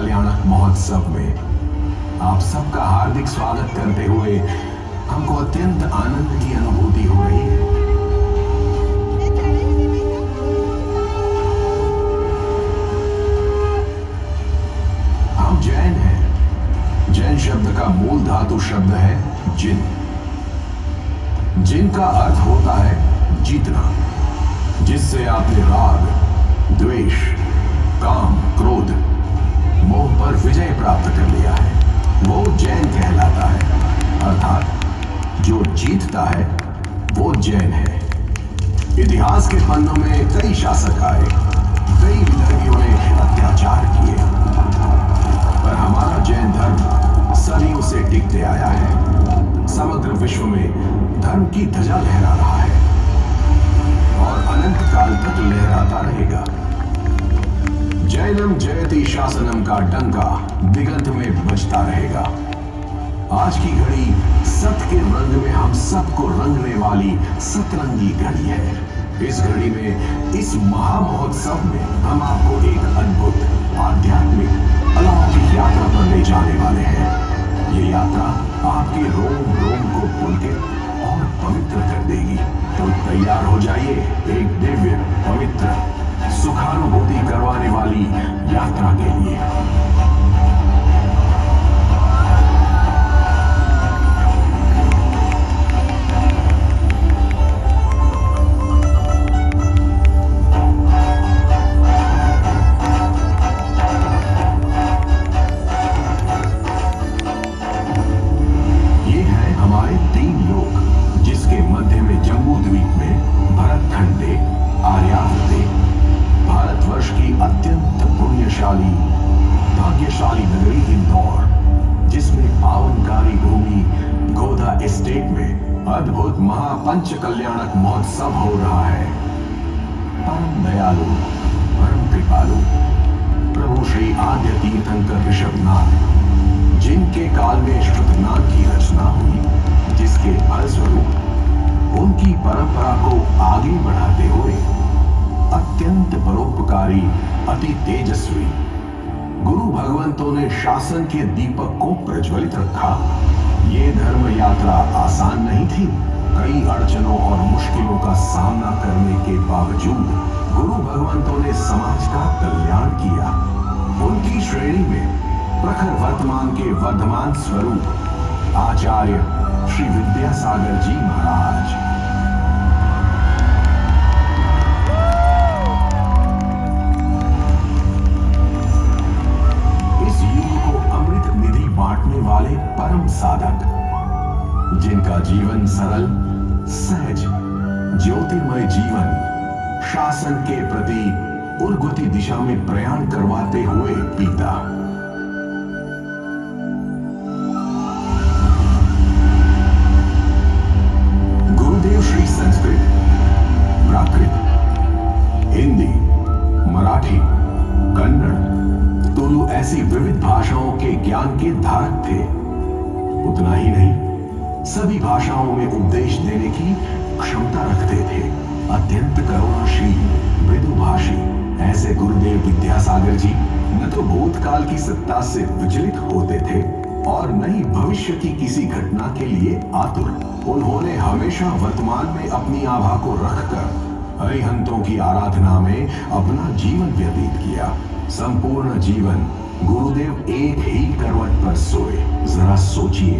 कल्याणक महोत्सव में आप सबका हार्दिक स्वागत करते हुए हमको अत्यंत आनंद की अनुभूति हो रही है। हम जैन हैं। जैन शब्द का मूल धातु शब्द है जिन। जिन का अर्थ होता है जीतना, जिससे आपने राग, द्वेष, काम, क्रोध, मोह पर विजय प्राप्त कर लिया है, वो जैन कहलाता है। अर्थात जो जीतता है वो जैन है। इतिहास के पन्नों में कई शासक आए, कई विधर्मियों ने अत्याचार किए, पर हमारा जैन धर्म सदियों से टिकते आया है। समग्र विश्व में धर्म की ध्वजा लहरा रहा है और अनंत काल तक लहराता रहेगा। जैनम जयति शासनम का डंका दिगंत में बजता रहेगा। आज की घड़ी सत के रंग में हम सबको रंगने वाली सतरंगी घड़ी है। इस घड़ी में, इस महामहोत्सव में हम आपको एक अद्भुत आध्यात्मिक अलौकिक यात्रा पर ले जाने वाले हैं। ये यात्रा आपके रोम रोम को पुलकित और पवित्र कर देगी। तो तैयार हो जाइए एक दिव्य, पवित्र, सुखानुभूति करवाने वाली यात्रा के लिए। भाग्यशाली नगरी इंदौर, जिसमें पावनकारी भूमि गोदा एस्टेट में अद्भुत महापंच कल्याणक महोत्सव हो रहा है। परम दयालु, परम कृपालु प्रभु श्री आद्य तीर्थंकर ऋषभनाथ, जिनके काल में श्रुतनाथ की रचना हुई, जिसके फलस्वरूप उनकी परंपरा को आगे बढ़ाते हुए अत्यंत परोपकारी, अति तेजस्वी गुरु भगवंतों ने शासन के दीपक को प्रज्वलित रखा। ये धर्म यात्रा आसान नहीं थी। कई अड़चनों और मुश्किलों का सामना करने के बावजूद गुरु भगवंतों ने समाज का कल्याण किया। उनकी श्रेणी में प्रखर वर्तमान के वर्धमान स्वरूप आचार्य श्री विद्यासागर जी महाराज। बांटने वाले परम साधक, जिनका जीवन सरल, सहज, ज्योतिर्मय जीवन शासन के प्रति उर्गति दिशा में प्रयाण करवाते हुए बीता। गुरुदेव श्री संस्कृत, प्राकृत, हिंदी, मराठी, कन्नड़, तुलु ऐसी विविध भाषाओं के ज्ञान के धारक थे। उतना ही नहीं, सभी भाषाओं में उपदेश देने की क्षमता रखते थे। अत्यंत करुणाशील, मृदुभाषी ऐसे गुरुदेव विद्यासागर जी न तो भूतकाल की सत्ता से विचलित होते थे और न ही भविष्य की किसी घटना के लिए आतुर। उन्होंने हमेशा वर्तमान में अपनी आभा को रखकर अरिहंतों की आराधना में अपना जीवन व्यतीत किया। संपूर्ण जीवन गुरुदेव एक ही करवट पर सोए। जरा सोचिए,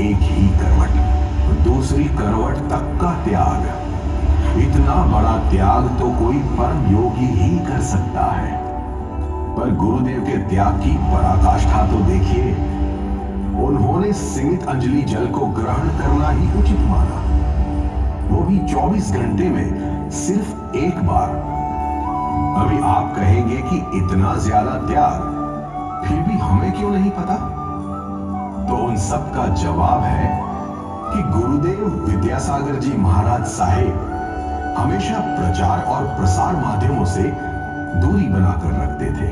एक ही करवट, दूसरी करवट तक का त्याग। इतना बड़ा त्याग तो कोई परम योगी ही कर सकता है। पर गुरुदेव के त्याग की पराकाष्ठा तो देखिए। उन्होंने सीमित अंजलि जल को ग्रहण करना ही उचित माना, वो भी 24 घंटे में सिर्फ एक बार। अभी आप कहेंगे कि इतना ज्यादा त्याग, फिर भी हमें क्यों नहीं पता? तो उन सब का जवाब है कि गुरुदेव विद्यासागर जी महाराज साहेब हमेशा प्रचार और प्रसार माध्यमों से दूरी बनाकर रखते थे।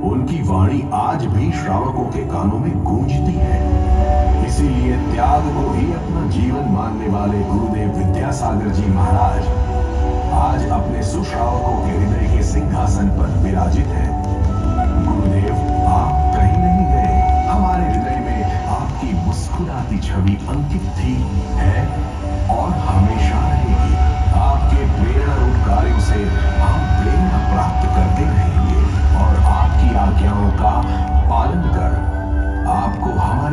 उनकी वाणी आज भी श्रावकों के कानों में गूंजती है। इसीलिए त्याग को ही अपना जीवन मानने वाले गुरुदेव विद्यासागर जी महाराज आज अपने सुश्रावकों के हृदय के सिंहासन पर विराजित है। गुरुदेव, आप कहीं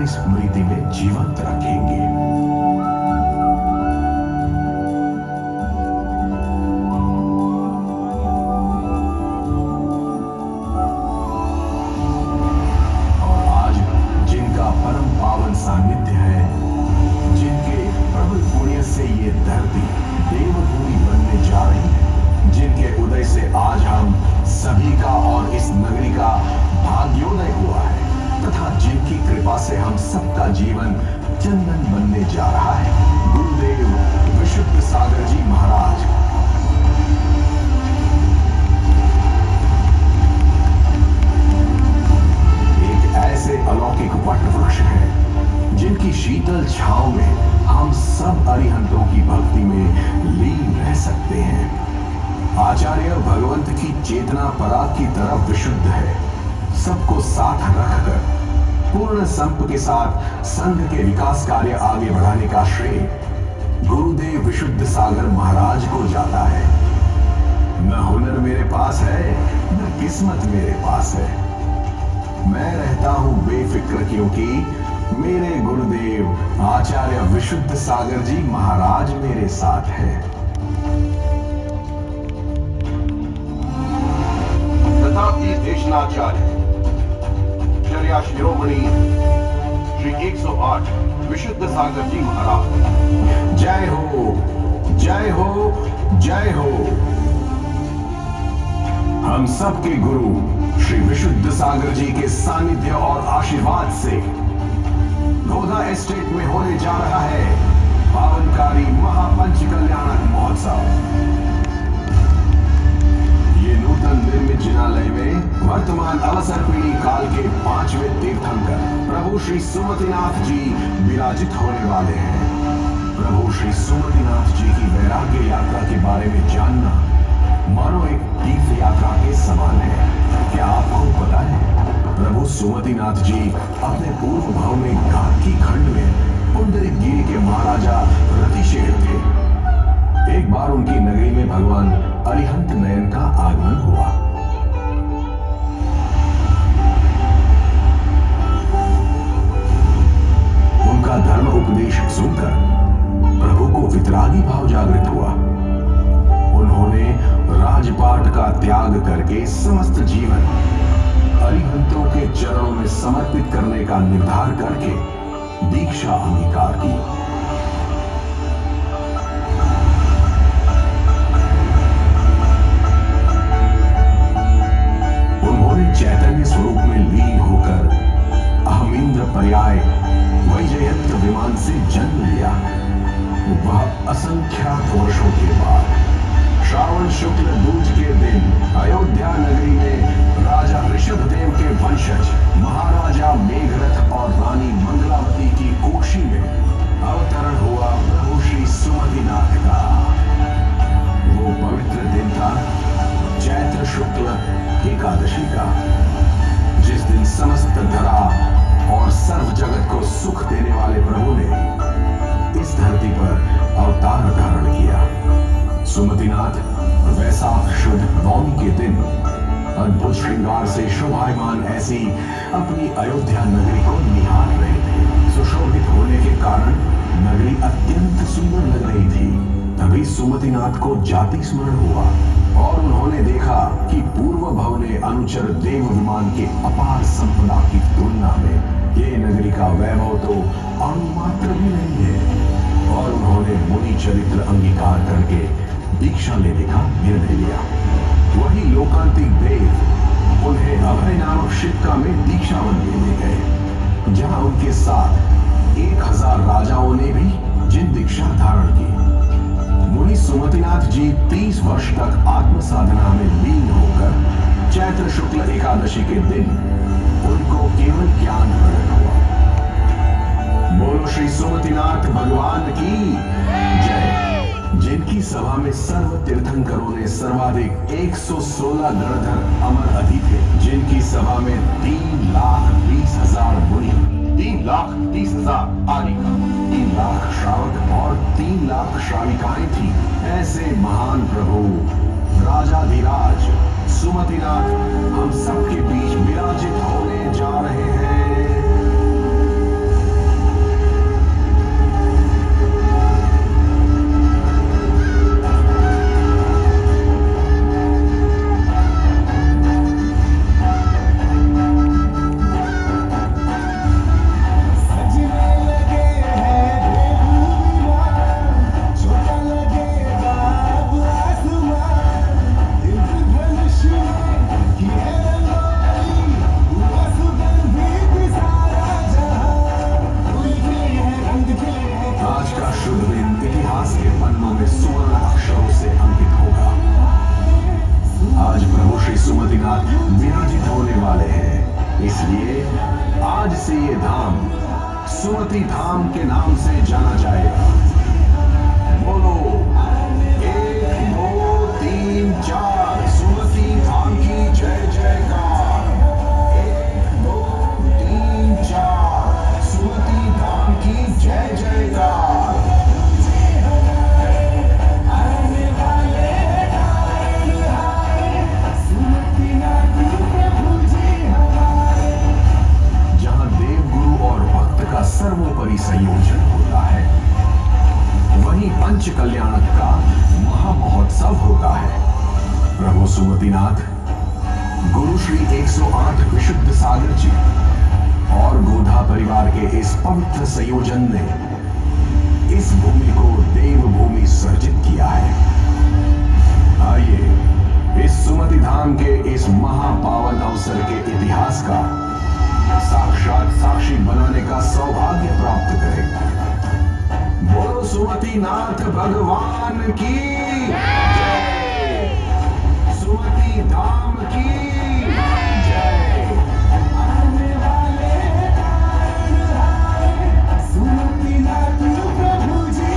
हमारी स्मृति में जीवंत रखेंगे। और आज जिनका परम पावन सानिध्य है, जिनके प्रबल पुण्य से ये धरती देवभूमि बनने जा रही है, जिनके उदय से आज हम सभी का और इस नगरी का भाग्योदय हुआ है, तथा जिनकी कृपा से हम सबका जीवन चंदन बनने जा रहा है, गुरुदेव विशुद्ध सागर जी महाराज। एक ऐसे अलौकिक वट वृक्ष है जिनकी शीतल छांव में हम सब अरिहंतों की भक्ति में लीन रह सकते हैं। आचार्य भगवंत की चेतना पराग की तरफ विशुद्ध है। सबको साथ रखकर पूर्ण संप के साथ संघ के विकास कार्य आगे बढ़ाने का श्रेय गुरुदेव विशुद्ध सागर महाराज को जाता है। न हुनर मेरे पास है, न किस्मत मेरे पास है। मैं रहता हूं बेफिक्र क्योंकि मेरे गुरुदेव आचार्य विशुद्ध सागर जी महाराज मेरे साथ है। तथापि देशनाचार्य चर्या शिरोमणि श्री 108 विशुद्ध सागर जी महाराज। जय हो, जय हो, जय हो। हम सबके गुरु श्री विशुद्ध सागर जी के सानिध्य और आशीर्वाद से गोदा एस्टेट में होने जा रहा है पावनकारी महापंच कल्याणक महोत्सव। ये नूतन निर्मित जिनालय में वर्तमान अवसर पीढ़ी काल के 5वें तीर्थंकर प्रभु श्री सुमतिनाथ जी विराजित होने वाले हैं। प्रभु श्री सुमतिनाथ जी की वैराग्य यात्रा के बारे में जानना मानो एक तीर्थ यात्रा के समान है। क्या आपको पता है प्रभु सुमतिनाथ जी अपने पूर्व भाव में घाटकी खंड में पुंडरीकगिरी के महाराजा रतिशेर थे। एक बार उनकी नगरी में भगवान अरिहंत नयन का आगमन हुआ। उनका धर्म उपदेश सुनकर प्रभु को वितरागी भाव जागृत हुआ। उन्होंने राजपाट का त्याग करके समस्त जीवन अरिहंतों के चरणों में समर्पित करने का निर्धार करके दीक्षा अंगीकार की। उन्होंने चैतन्य स्वरूप में लीन होकर अहमिंद्र पर्याय वैजयंत विमान से जन्म लिया। वह असंख्यात वर्षों के बाद श्रावण शुक्ल दूज के दिन अयोध्या नगरी में राजा ऋषभदेव के वंशज महाराजा मेघरथ और रानी मंगलावती की कोठी में अवतरण हुआ प्रभु श्री सुमतिनाथ का। वो पवित्र दिन था चैत्र शुक्ल एकादशी का, जिस दिन समस्त धरा और सर्व जगत को सुख देने वाले प्रभु ने इस धरती पर अवतार धारण किया। सुमतिनाथ वैशाख शुद्ध नवमी के दिन अद्भुत श्रृंगार से शोभायमान ऐसी अपनी अयोध्या नगरी को निहार रहे थे। सुशोभित होने के कारण नगरी अत्यंत सुंदर लग रही थी। तभी सुमतिनाथ को जाति स्मरण हुआ और उन्होंने देखा कि पूर्व भव ने अनुचर देव विमान के अपार संपदा की तुलना में ये नगरी का वैभव तो अणुमात्र भी नहीं है। और उन्होंने मुनि चरित्र अंगीकार करके दीक्षा लेने का निर्णय लिया। वही लोकांतिक देव उन्हें अभय नामक शिक्षा में दीक्षाबंदी ले गए, जहां उनके साथ 1000 राजाओं ने भी जिन दीक्षा धारण की। मुनि सुमतिनाथ जी 30 वर्ष तक आत्म साधना में लीन होकर चैत्र शुक्ल एकादशी के दिन उनको केवल ज्ञान प्रकट हुआ। बोलो श्री सुमतिनाथ भगवान की जय। जिनकी सभा में सर्व तीर्थंकरों ने सर्वाधिक 116 गणधर अमर अधि थे, जिनकी सभा में 3,20,000 मुनि, 3,30,000 आदि, 3 लाख श्रावक और 3 लाख श्राविकाएं थी। ऐसे महान प्रभु राजाधिराज सुमतिनाथ हम सबके बीच विराजित होने जा रहे हैं। आज से ये धाम सुमति धाम के नाम से जाना जाएगा। बोलो 1 2 3 4 सुमति धाम की जय जयकार। 1 2 3 4 सुमति धाम की जय जयकार। जहां देवगुरु और भक्त का सर्वोपरि संयोजन होता है, वहीं पंच कल्याणक का महामहोत्सव होता है। प्रभु सुमतिनाथ, गुरु श्री 108 विशुद्ध सागर जी और गोधा परिवार के इस पवित्र संयोजन ने इस भूमि को देव भूमि सर्जित किया है। आइए इस सुमति धाम के इस महापावन अवसर के इतिहास का साक्षात साक्षी बनाने का सौभाग्य प्राप्त करें। बोलो सुमतिनाथ भगवान की जय। सुमति धाम की जय। आने वाले सुमतिनाथ प्रभु जी।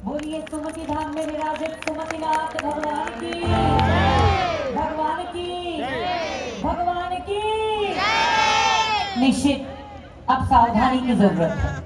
बोलिए सुमति धाम में विराजित सुमतिनाथ भगवान की भगवान की भगवान की। निश्चित अब सावधानी की जरूरत है।